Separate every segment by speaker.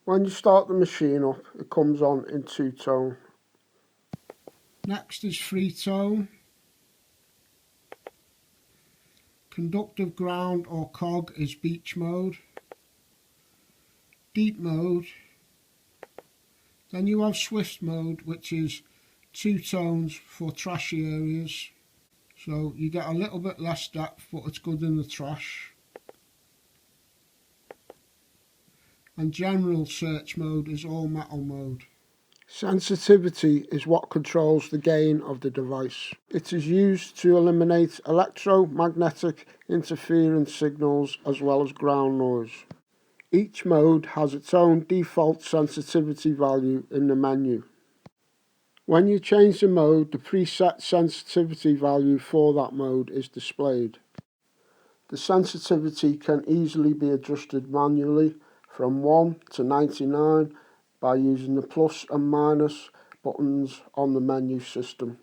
Speaker 1: When you start the machine up, it comes on in two-tone.
Speaker 2: Next is three-tone. Conductive ground or cog is beach mode. Deep mode. Then you have swift mode, which is two tones for trashy areas. So you get a little bit less depth, but it's good in the trash. And general search mode is all metal mode.
Speaker 1: Sensitivity is what controls the gain of the device. It is used to eliminate electromagnetic interference signals as well as ground noise. Each mode has its own default sensitivity value in the menu. When you change the mode, the preset sensitivity value for that mode is displayed. The sensitivity can easily be adjusted manually from 1 to 99 by using the plus and minus buttons on the menu system.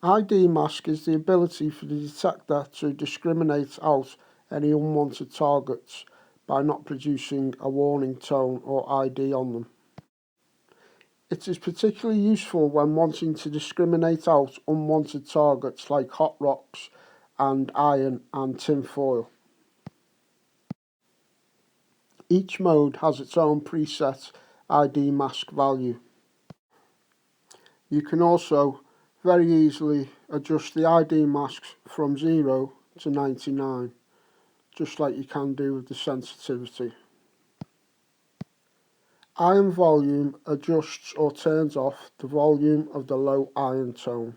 Speaker 1: ID mask is the ability for the detector to discriminate out any unwanted targets by not producing a warning tone or ID on them. It is particularly useful when wanting to discriminate out unwanted targets like hot rocks and iron and tin foil. Each mode has its own preset ID mask value. You can also very easily adjust the ID masks from 0 to 99, just like you can do with the sensitivity. Iron volume adjusts or turns off the volume of the low iron tone.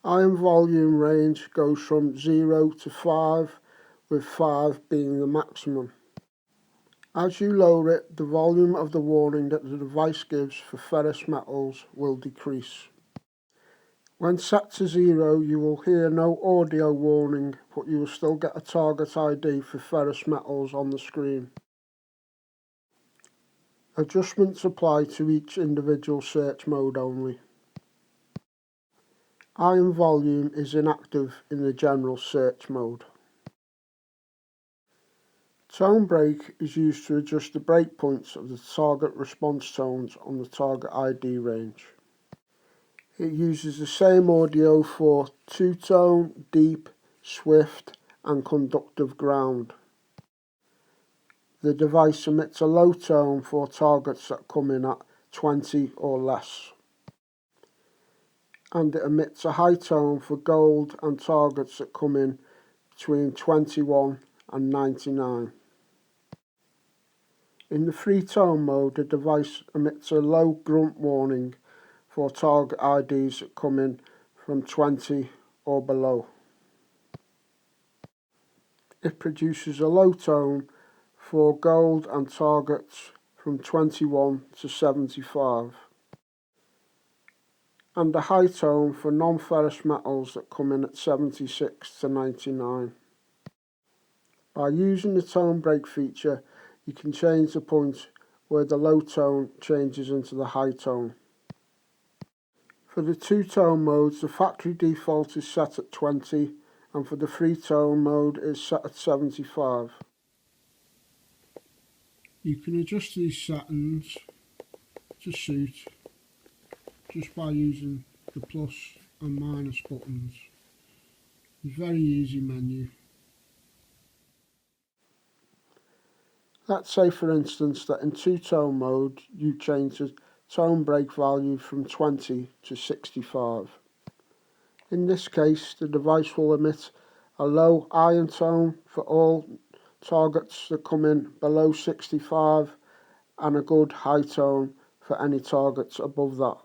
Speaker 1: Iron volume range goes from 0 to 5, with 5 being the maximum. As you lower it, the volume of the warning that the device gives for ferrous metals will decrease. When set to 0, you will hear no audio warning, but you will still get a target ID for ferrous metals on the screen. Adjustments apply to each individual search mode only. Iron volume is inactive in the general search mode. Tone break is used to adjust the breakpoints of the target response tones on the target ID range. It uses the same audio for two-tone, deep, swift and conductive ground. The device emits a low tone for targets that come in at 20 or less. And it emits a high tone for gold and targets that come in between 21 and 99. In the three-tone mode, the device emits a low grunt warning for target IDs that come in from 20 or below. It produces a low tone for gold and targets from 21 to 75. And a high tone for non-ferrous metals that come in at 76 to 99. By using the tone break feature, you can change the point where the low tone changes into the high tone. For the two-tone modes, the factory default is set at 20, and for the three-tone mode is set at 75.
Speaker 2: You can adjust these settings to suit just by using the plus and minus buttons. It's a very easy menu.
Speaker 1: Let's say for instance that in two-tone mode you change the tone break value from 20 to 65. In this case, the device will emit a low iron tone for all targets that come in below 65 and a good high tone for any targets above that.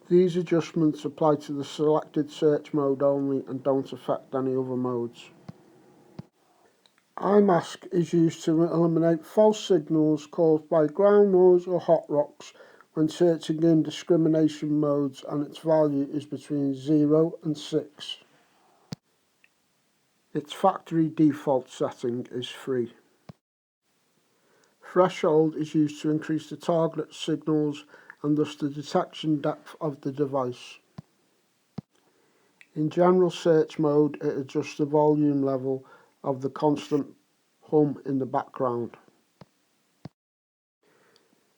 Speaker 1: These adjustments apply to the selected search mode only and don't affect any other modes. iMask is used to eliminate false signals caused by ground noise or hot rocks when searching in discrimination modes, and its value is between 0 and 6. Its factory default setting is 3. Threshold is used to increase the target signals and thus the detection depth of the device. In general search mode, it adjusts the volume level of the constant hum in the background.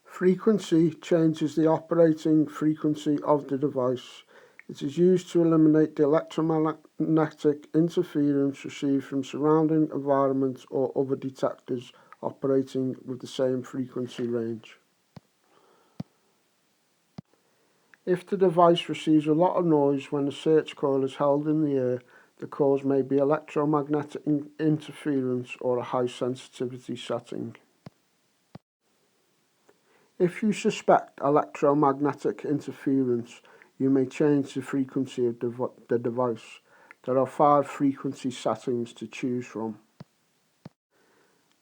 Speaker 1: Frequency changes the operating frequency of the device. It is used to eliminate the electromagnetic interference received from surrounding environment or other detectors operating with the same frequency range. If the device receives a lot of noise when the search coil is held in the air, the cause may be electromagnetic interference or a high sensitivity setting. If you suspect electromagnetic interference, you may change the frequency of the device. There are 5 frequency settings to choose from.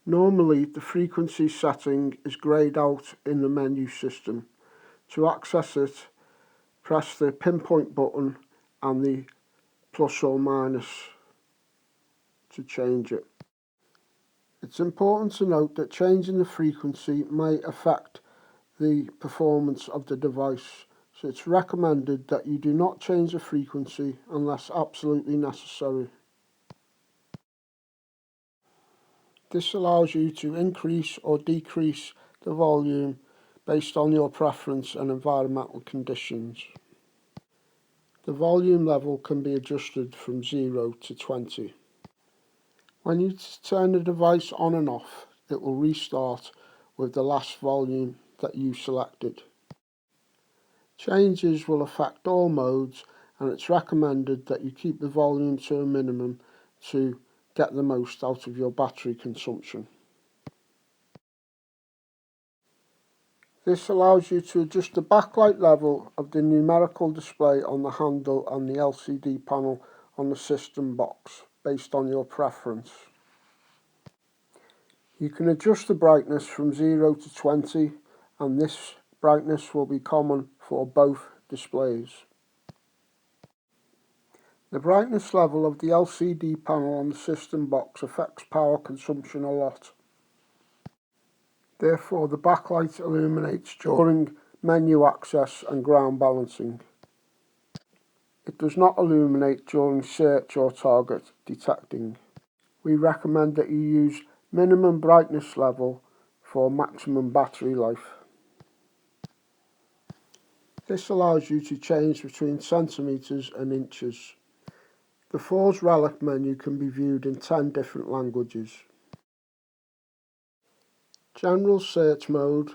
Speaker 1: Normally, the frequency setting is greyed out in the menu system. To access it, press the pinpoint button and the plus or minus to change it. It's important to note that changing the frequency may affect the performance of the device, so it's recommended that you do not change the frequency unless absolutely necessary. This allows you to increase or decrease the volume based on your preference and environmental conditions. The volume level can be adjusted from 0 to 20. When you turn the device on and off, it will restart with the last volume that you selected. Changes will affect all modes, and it's recommended that you keep the volume to a minimum to get the most out of your battery consumption. This allows you to adjust the backlight level of the numerical display on the handle and the LCD panel on the system box based on your preference. You can adjust the brightness from 0 to 20, and this brightness will be common for both displays. The brightness level of the LCD panel on the system box affects power consumption a lot. Therefore, the backlight illuminates during menu access and ground balancing. It does not illuminate during search or target detecting. We recommend that you use minimum brightness level for maximum battery life. This allows you to change between centimetres and inches. The Force Relic menu can be viewed in 10 different languages. General Search Mode,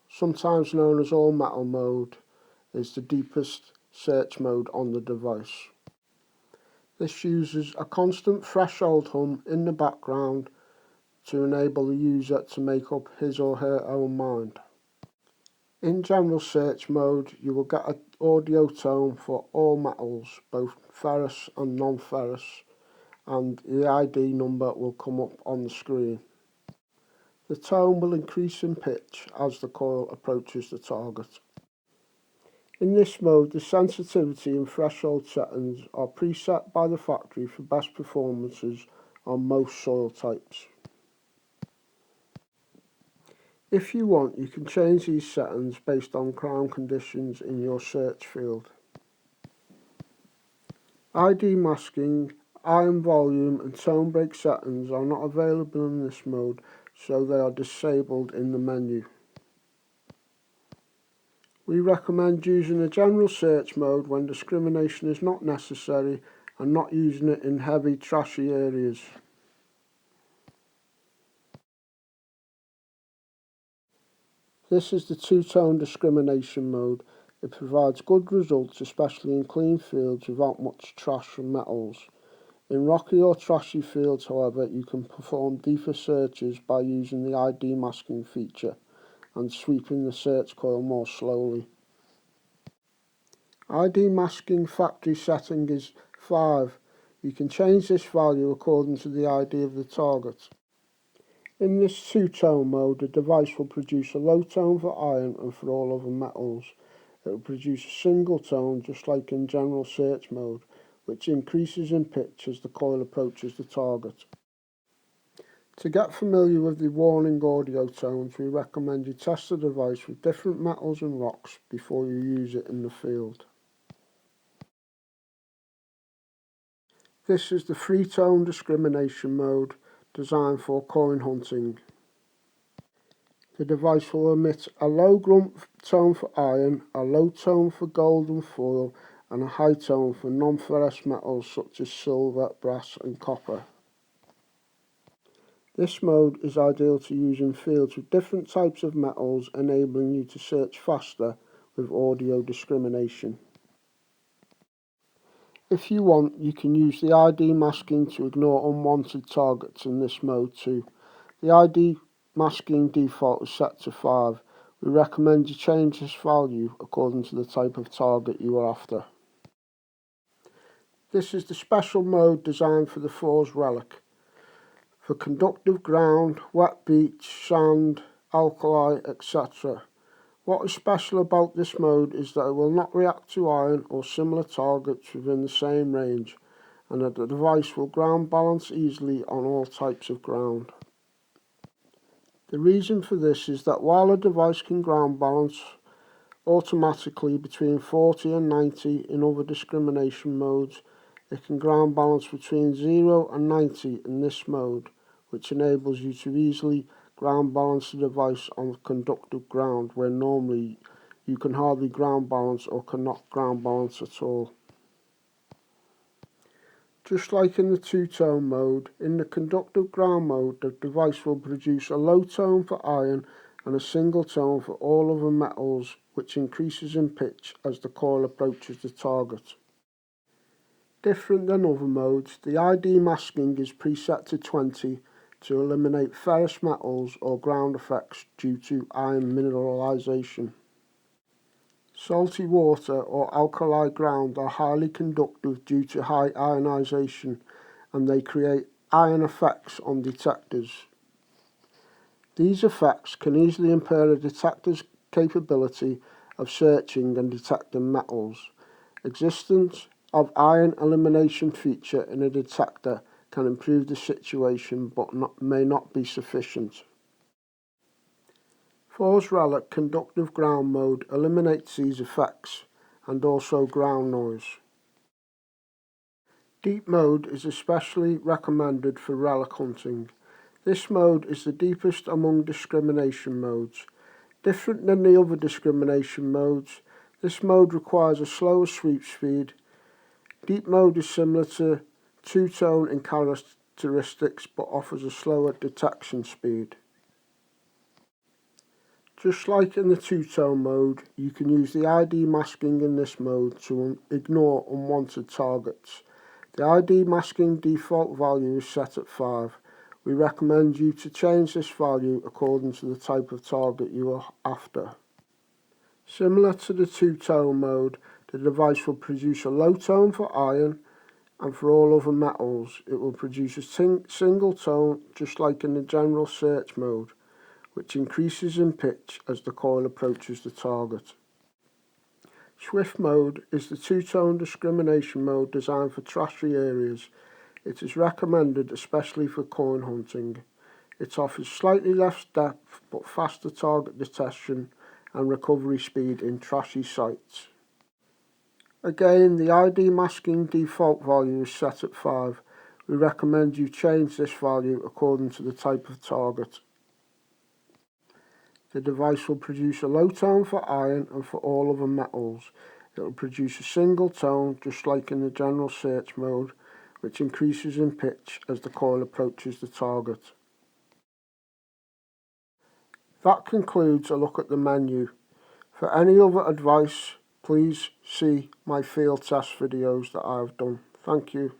Speaker 1: sometimes known as All Metal Mode, is the deepest search mode on the device. This uses a constant threshold hum in the background to enable the user to make up his or her own mind. In General Search Mode, you will get an audio tone for all metals, both ferrous and non-ferrous, and the ID number will come up on the screen. The tone will increase in pitch as the coil approaches the target. In this mode, the sensitivity and threshold settings are preset by the factory for best performances on most soil types. If you want, you can change these settings based on ground conditions in your search field. ID masking, iron volume and tone break settings are not available in this mode, so they are disabled in the menu. We recommend using a general search mode when discrimination is not necessary and not using it in heavy, trashy areas. This is the two-tone discrimination mode. It provides good results, especially in clean fields without much trash and metals. In rocky or trashy fields, however, you can perform deeper searches by using the ID masking feature and sweeping the search coil more slowly. ID masking factory setting is 5. You can change this value according to the ID of the target. In this two-tone mode, the device will produce a low tone for iron and for all other metals. It will produce a single tone just like in general search mode, which increases in pitch as the coil approaches the target. To get familiar with the warning audio tones, we recommend you test the device with different metals and rocks before you use it in the field. This is the three-tone discrimination mode. designed for coin hunting. The device will emit a low grunt tone for iron, a low tone for gold and foil, and a high tone for non-ferrous metals such as silver, brass and copper. This mode is ideal to use in fields with different types of metals, enabling you to search faster with audio discrimination. If you want, you can use the ID masking to ignore unwanted targets in this mode too. The ID masking default is set to 5. We recommend you change this value according to the type of target you are after. This is the special mode designed for the Force Relic. For conductive ground, wet beach, sand, alkali, etc. What is special about this mode is that it will not react to iron or similar targets within the same range, and that the device will ground balance easily on all types of ground. The reason for this is that while a device can ground balance automatically between 40 and 90 in other discrimination modes, it can ground balance between 0 and 90 in this mode, which enables you to easily ground balance the device on conductive ground where normally you can hardly ground balance or cannot ground balance at all. Just like in the two-tone mode, in the conductive ground mode the device will produce a low tone for iron and a single tone for all other metals, which increases in pitch as the coil approaches the target. Different than other modes, the ID masking is preset to 20 to eliminate ferrous metals or ground effects due to iron mineralization. Salty water or alkali ground are highly conductive due to high ionization, and they create iron effects on detectors. These effects can easily impair a detector's capability of searching and detecting metals. Existence of iron elimination feature in a detector can improve the situation but may not be sufficient. Force Relic conductive ground mode eliminates these effects and also ground noise. Deep mode is especially recommended for relic hunting. This mode is the deepest among discrimination modes. Different than the other discrimination modes, this mode requires a slower sweep speed. Deep mode is similar to two-tone in characteristics but offers a slower detection speed. Just like in the two-tone mode, you can use the ID masking in this mode to ignore unwanted targets. The ID masking default value is set at 5. We recommend you to change this value according to the type of target you are after. Similar to the two-tone mode, the device will produce a low tone for iron, and for all other metals it will produce a single tone just like in the general search mode, which increases in pitch as the coil approaches the target. Swift mode is the two-tone discrimination mode designed for trashy areas. It is recommended especially for coin hunting. It offers slightly less depth but faster target detection and recovery speed in trashy sites. Again, the ID masking default value is set at 5. We recommend you change this value according to the type of target. The device will produce a low tone for iron and for all other metals. It will produce a single tone just like in the general search mode, which increases in pitch as the coil approaches the target. That concludes a look at the menu. For any other advice, please see my field test videos that I have done. Thank you.